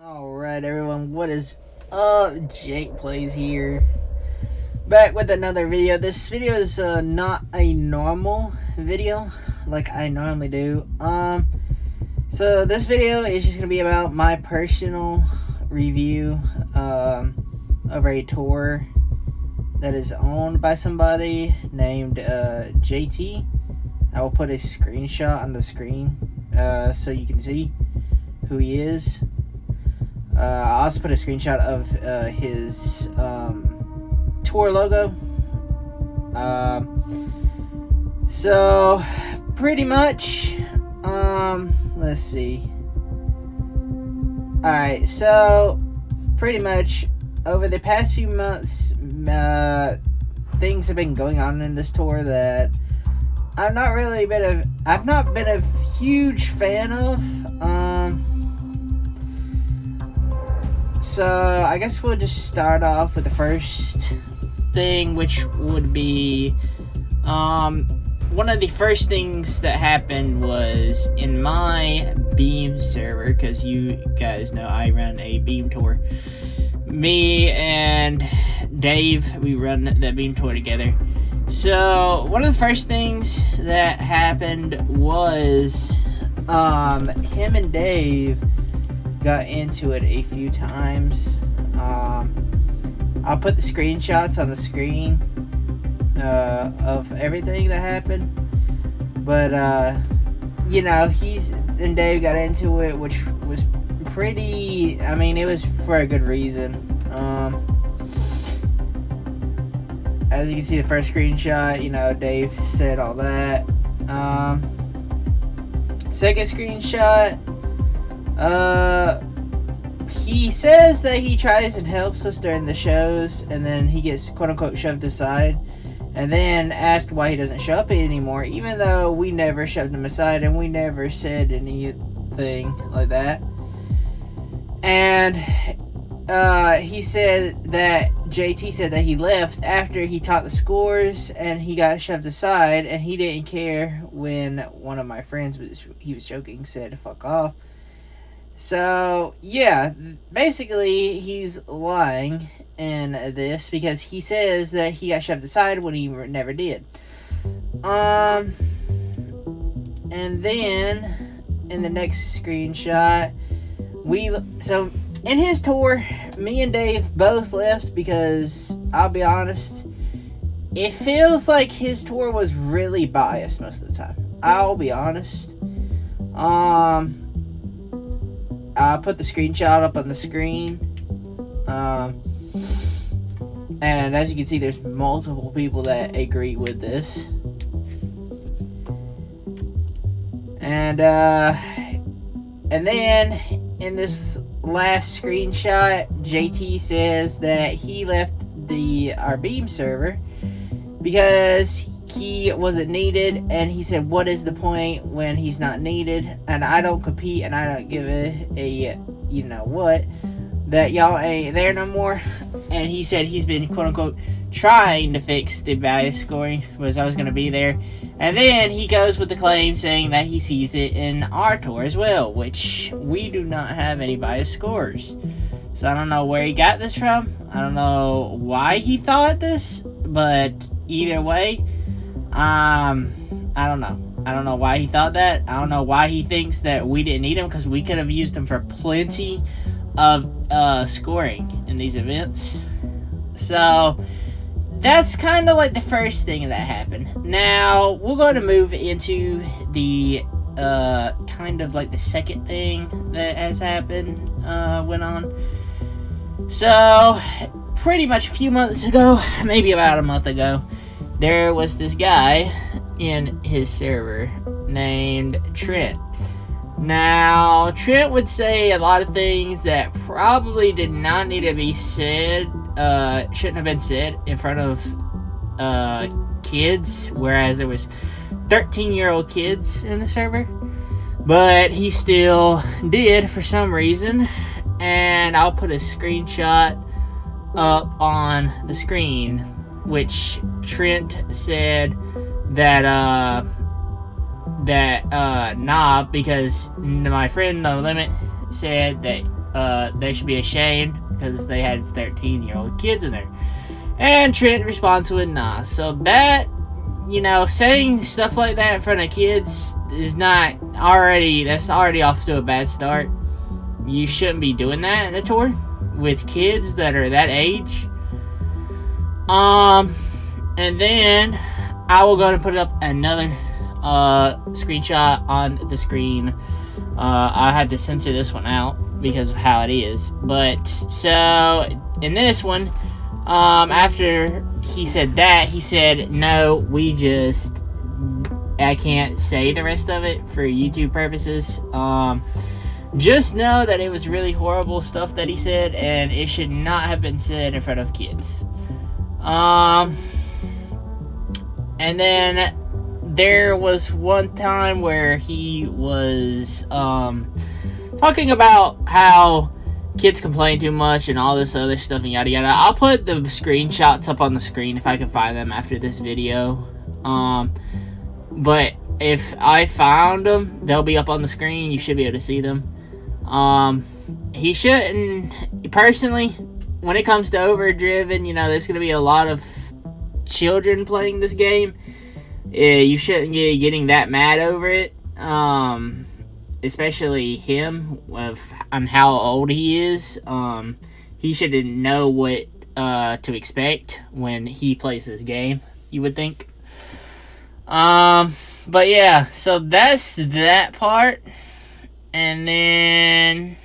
Alright everyone, what is up? Jake Plays here. Back with another video. This video is not a normal video like I normally do. So this video is just going to be about my personal review of a tour that is owned by somebody named JT. I will put a screenshot on the screen so you can see who he is. I'll also put a screenshot of his tour logo. So pretty much, let's see. Alright, so pretty much over the past few months, things have been going on in this tour that I've not been a huge fan of. So I guess we'll just start off with the first thing, which would be one of the first things that happened was in my Beam server, because you guys know I run a Beam tour. Me and Dave, we run that Beam tour together. So one of the first things that happened was him and Dave got into it a few times. I'll put the screenshots on the screen of everything that happened, but you know, he's and Dave got into it, which was pretty, I mean, it was for a good reason. As you can see, the first screenshot, you know, Dave said all that. Second screenshot, he says that he tries and helps us during the shows, and then he gets quote-unquote shoved aside, and then asked why he doesn't show up anymore, even though we never shoved him aside and we never said anything like that. And he said that JT said that he left after he taught the scores and he got shoved aside, and he didn't care when one of my friends he was joking, said fuck off. So yeah, basically he's lying in this, because he says that he got shoved aside when he never did. And then in the next screenshot, so in his tour, me and Dave both left because, I'll be honest, it feels like his tour was really biased most of the time. I'll be honest. I'll put the screenshot up on the screen. And as you can see, there's multiple people that agree with this. And then in this last screenshot, JT says that he left our Beam server because he wasn't needed, and he said, what is the point when he's not needed, and I don't compete and I don't give a you know what, that y'all ain't there no more. And he said he's been quote unquote trying to fix the bias scoring, was I was going to be there. And then he goes with the claim saying that he sees it in our tour as well, which we do not have any bias scores. So I don't know where he got this from. I don't know why he thought this, but either way, I don't know. I don't know why he thought that. I don't know why he thinks that we didn't need him, because we could have used him for plenty of scoring in these events. So that's kind of like the first thing that happened. Now we're going to move into the kind of like the second thing that has happened, went on. So pretty much a few months ago, maybe about a month ago, there was this guy in his server named Trent. Now, Trent would say a lot of things that probably did not need to be said, shouldn't have been said in front of kids, whereas there was 13-year-old kids in the server. But he still did for some reason, and I'll put a screenshot up on the screen, which Trent said that nah, because my friend No Limit said that they should be ashamed because they had 13-year-old kids in there. And Trent responds with nah. So that, you know, saying stuff like that in front of kids is not already, that's already off to a bad start. You shouldn't be doing that in a tour with kids that are that age. And then I will go and put up another screenshot on the screen. I had to censor this one out because of how it is. But so in this one, after he said that, he said, no, I can't say the rest of it for YouTube purposes. Just know that it was really horrible stuff that he said, and it should not have been said in front of kids. And then there was one time where he was talking about how kids complain too much and all this other stuff and yada yada. I'll put the screenshots up on the screen if I can find them after this video. But if I found them, they'll be up on the screen. You should be able to see them. He shouldn't, personally, when it comes to Overdriven, you know, there's going to be a lot of children playing this game. You shouldn't be getting that mad over it. Especially him, on how old he is. He should know what to expect when he plays this game, you would think. But yeah, so that's that part. And then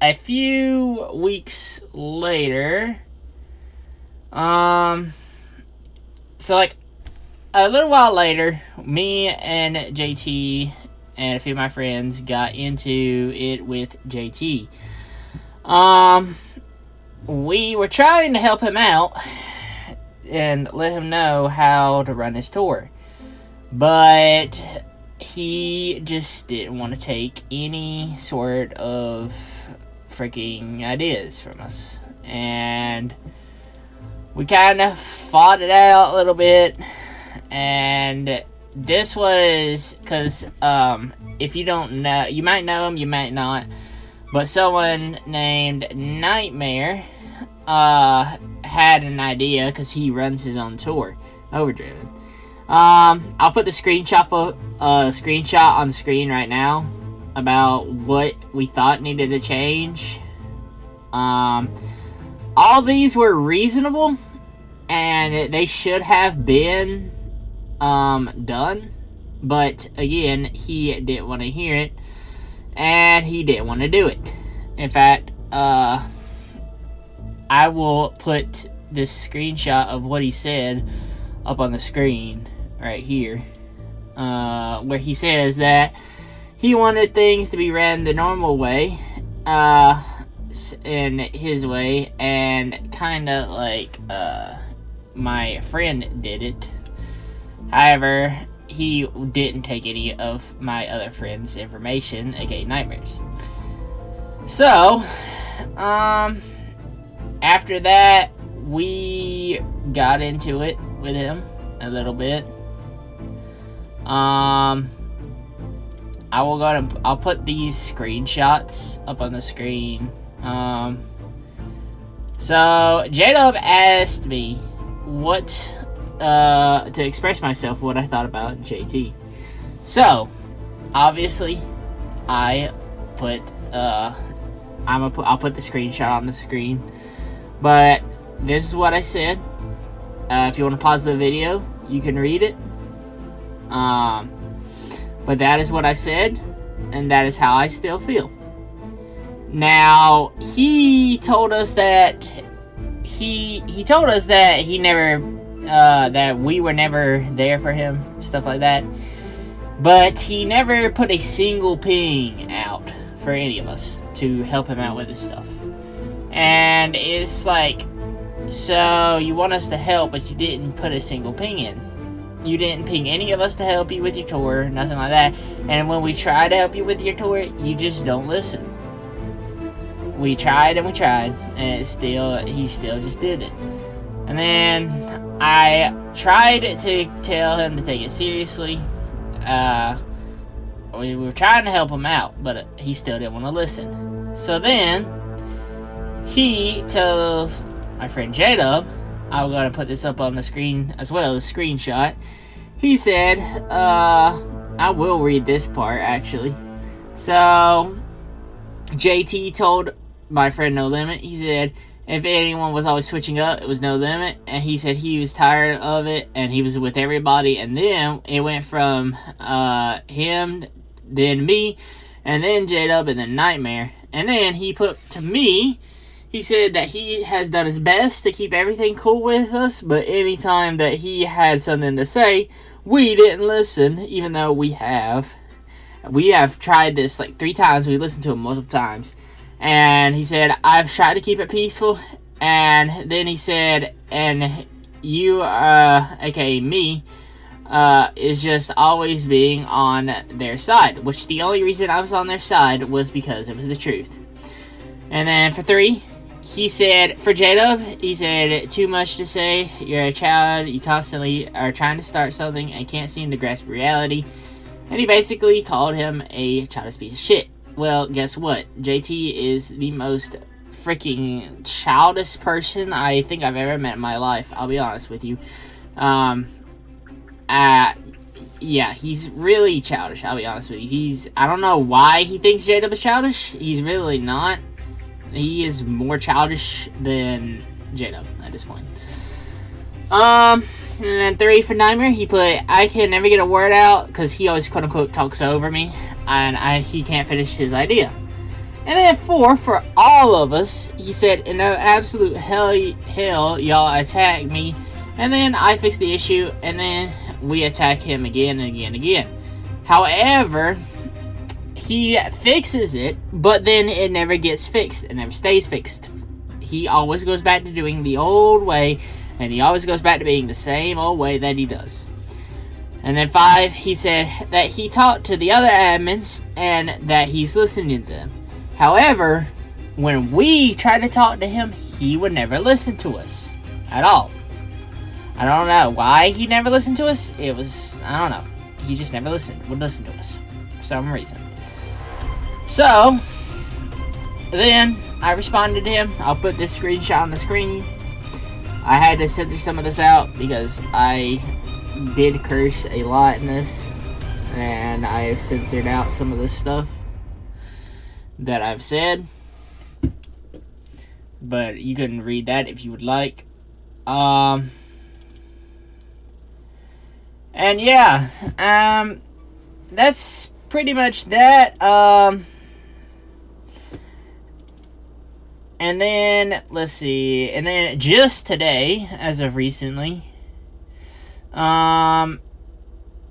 a few weeks later, so like a little while later, me and JT and a few of my friends got into it with JT. We were trying to help him out and let him know how to run his tour, but he just didn't want to take any sort of freaking ideas from us, and we kind of fought it out a little bit. And this was because if you don't know, you might know him, you might not, but someone named Nightmare had an idea because he runs his own tour, Overdriven. I'll put the screenshot on the screen right now about what we thought needed to change. All these were reasonable, and they should have been done, but again, he didn't want to hear it, and he didn't want to do it. In fact, I will put this screenshot of what he said up on the screen right here, where he says that he wanted things to be ran the normal way, in his way, and kind of like my friend did it. However, he didn't take any of my other friends' information, aka Nightmares. So, after that, we got into it with him a little bit. I'll put these screenshots up on the screen. So J-Dub asked me what to express myself, what I thought about JT. So obviously I put I'll put the screenshot on the screen, but this is what I said. If you want to pause the video, you can read it. But that is what I said, and that is how I still feel. Now, he told us that he told us that he never that we were never there for him, stuff like that. But he never put a single ping out for any of us to help him out with this stuff. And it's like, so you want us to help, but you didn't put a single ping in. You didn't ping any of us to help you with your tour, nothing like that. And when we try to help you with your tour, you just don't listen. We tried and we tried, and he still just did it. And then I tried to tell him to take it seriously. We were trying to help him out, but he still didn't want to listen. So then he tells my friend J-Dub, I'm going to put this up on the screen as well, the screenshot. He said, I will read this part actually. So JT told my friend No Limit, he said, if anyone was always switching up, it was No Limit. And he said he was tired of it and he was with everybody. And then it went from him, then me, and then J-Dub, and then Nightmare. And then he put to me, he said that he has done his best to keep everything cool with us, but anytime that he had something to say, we didn't listen, even though we have. We have tried this like 3 times. We listened to it multiple times. And he said, I've tried to keep it peaceful. And then he said, and you, aka me, is just always being on their side. Which the only reason I was on their side was because it was the truth. And then for 3, he said, for J-Dub, he said, too much to say, you're a child, you constantly are trying to start something and can't seem to grasp reality. And he basically called him a childish piece of shit. Well, guess what? JT is the most freaking childish person I think I've ever met in my life, I'll be honest with you. Yeah, he's really childish, I'll be honest with you. I don't know why he thinks J-Dub is childish. He's really not. He is more childish than J-Dub at this point. And then 3 for Nightmare, he put, I can never get a word out because he always quote unquote talks over me and he can't finish his idea. And then 4 for all of us, he said, in no absolute hell y'all attack me, and then I fix the issue, and then we attack him again and again and again. However, he fixes it, but then it never gets fixed. It never stays fixed. He always goes back to doing the old way, and he always goes back to being the same old way that he does. And then 5, he said that he talked to the other admins and that he's listening to them. However, when we tried to talk to him, he would never listen to us at all. I don't know why he never listened to us. I don't know. He just never would listen to us for some reason. So, then I responded to him. I'll put this screenshot on the screen. I had to censor some of this out because I did curse a lot in this. And I censored out some of this stuff that I've said. But you can read that if you would like. And yeah, that's pretty much that. And then, let's see, and then just today, as of recently,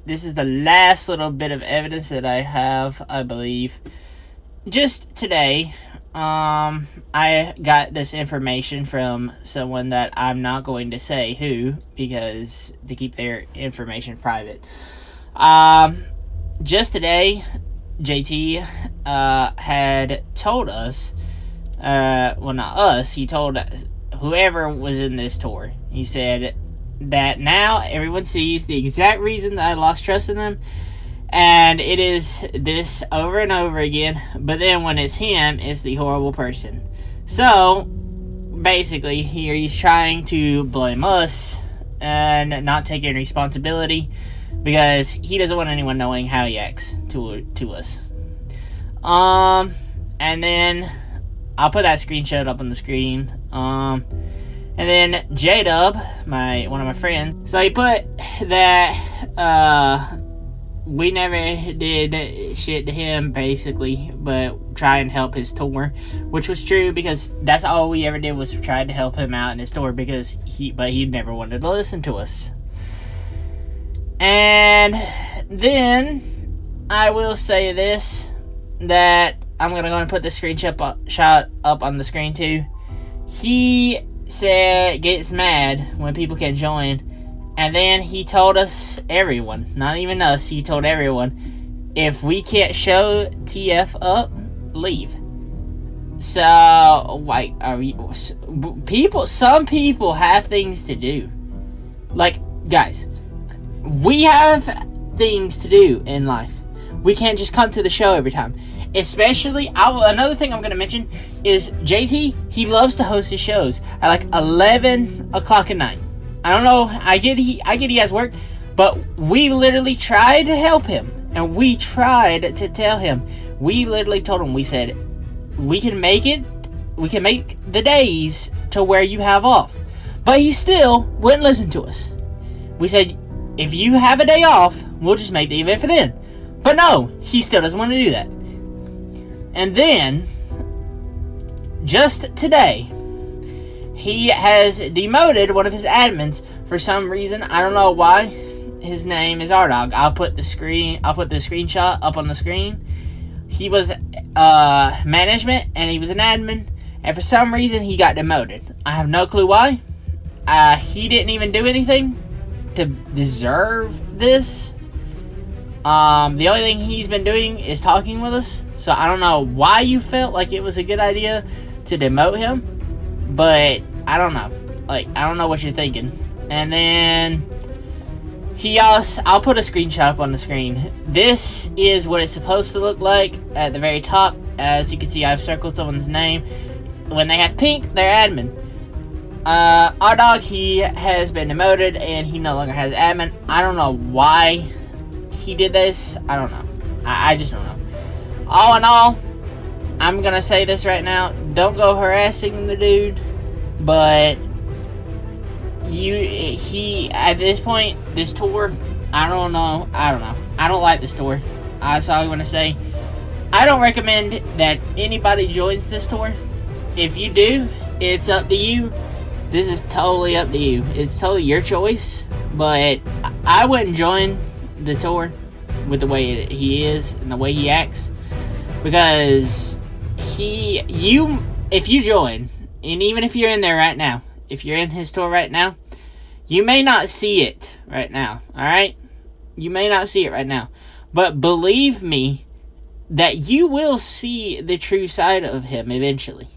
this is the last little bit of evidence that I have, I believe. Just today, I got this information from someone that I'm not going to say who, because to keep their information private. Just today, JT had told us, well, not us, he told whoever was in this tour, he said that now everyone sees the exact reason that I lost trust in them, and it is this over and over again, but then when it's him, it's the horrible person. So, basically, here he's trying to blame us and not take any responsibility because he doesn't want anyone knowing how he acts to us. And then I'll put that screenshot up on the screen. And then J-Dub, one of my friends, so he put that we never did shit to him, basically, but try and help his tour, which was true because that's all we ever did was try to help him out in his tour because he never wanted to listen to us. And then I will say this, that I'm gonna go and put the screenshot up on the screen too. He said gets mad when people can join. And then he told us, everyone, not even us, he told everyone, if we can't show TF up, leave. So, like, some people have things to do. Like, guys, we have things to do in life. We can't just come to the show every time. Especially, another thing I'm going to mention is JT, he loves to host his shows at like 11 o'clock at night. I don't know, I get he has work, but we literally tried to help him. And we tried to tell him. We literally told him, we said, we can make the days to where you have off. But he still wouldn't listen to us. We said, if you have a day off, we'll just make the event for then. But no, he still doesn't want to do that. And then, just today, he has demoted one of his admins for some reason. I don't know why. His name is RDog. I'll put the screenshot up on the screen. He was management and he was an admin, and for some reason he got demoted. I have no clue why. He didn't even do anything to deserve this. The only thing he's been doing is talking with us, so I don't know why you felt like it was a good idea to demote him, but I don't know. Like, I don't know what you're thinking. And then I'll put a screenshot up on the screen. This is what it's supposed to look like at the very top. As you can see, I've circled someone's name. When they have pink, they're admin. Our dog, he has been demoted and he no longer has admin. I don't know why he did this. I don't know. I just don't know. All in all, I'm gonna say this right now. Don't go harassing the dude, but he at this point, this tour, I don't know. I don't like this tour. That's all I'm gonna say. I don't recommend that anybody joins this tour. If you do, it's up to you. This is totally up to you. It's totally your choice. But I wouldn't join the tour with the way he is and the way he acts, because if you join, and even if you're in there right now, if you're in his tour right now, you may not see it right now. Alright? You may not see it right now. But believe me that you will see the true side of him eventually.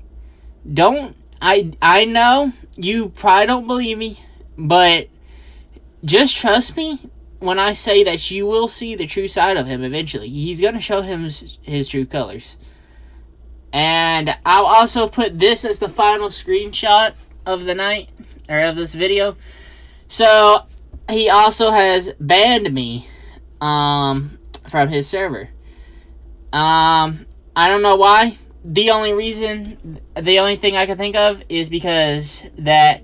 I know you probably don't believe me, but just trust me when I say that you will see the true side of him eventually. He's going to show him his true colors. And I'll also put this as the final screenshot of the night, or of this video. So, he also has banned me from his server. I don't know why. The only thing I can think of is because that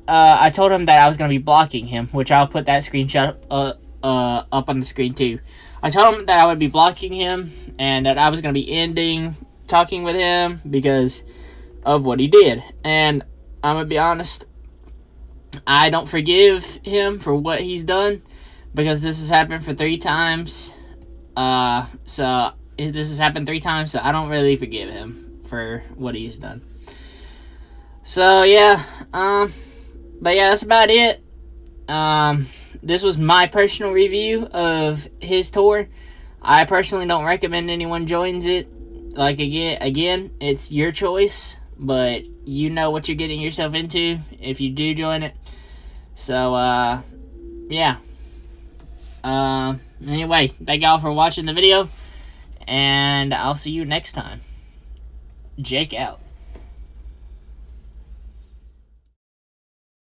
I told him that I was going to be blocking him, which I'll put that screenshot up on the screen too. I told him that I would be blocking him and that I was going to be ending talking with him because of what he did. And I'm going to be honest, I don't forgive him for what he's done, because this has happened for 3 times. This has happened 3 times, so I don't really forgive him for what he's done. So, yeah. But yeah, that's about it. This was my personal review of his tour. I personally don't recommend anyone joins it. Like, again, it's your choice, but you know what you're getting yourself into if you do join it. So, yeah. Anyway, thank y'all for watching the video, and I'll see you next time. Jake out.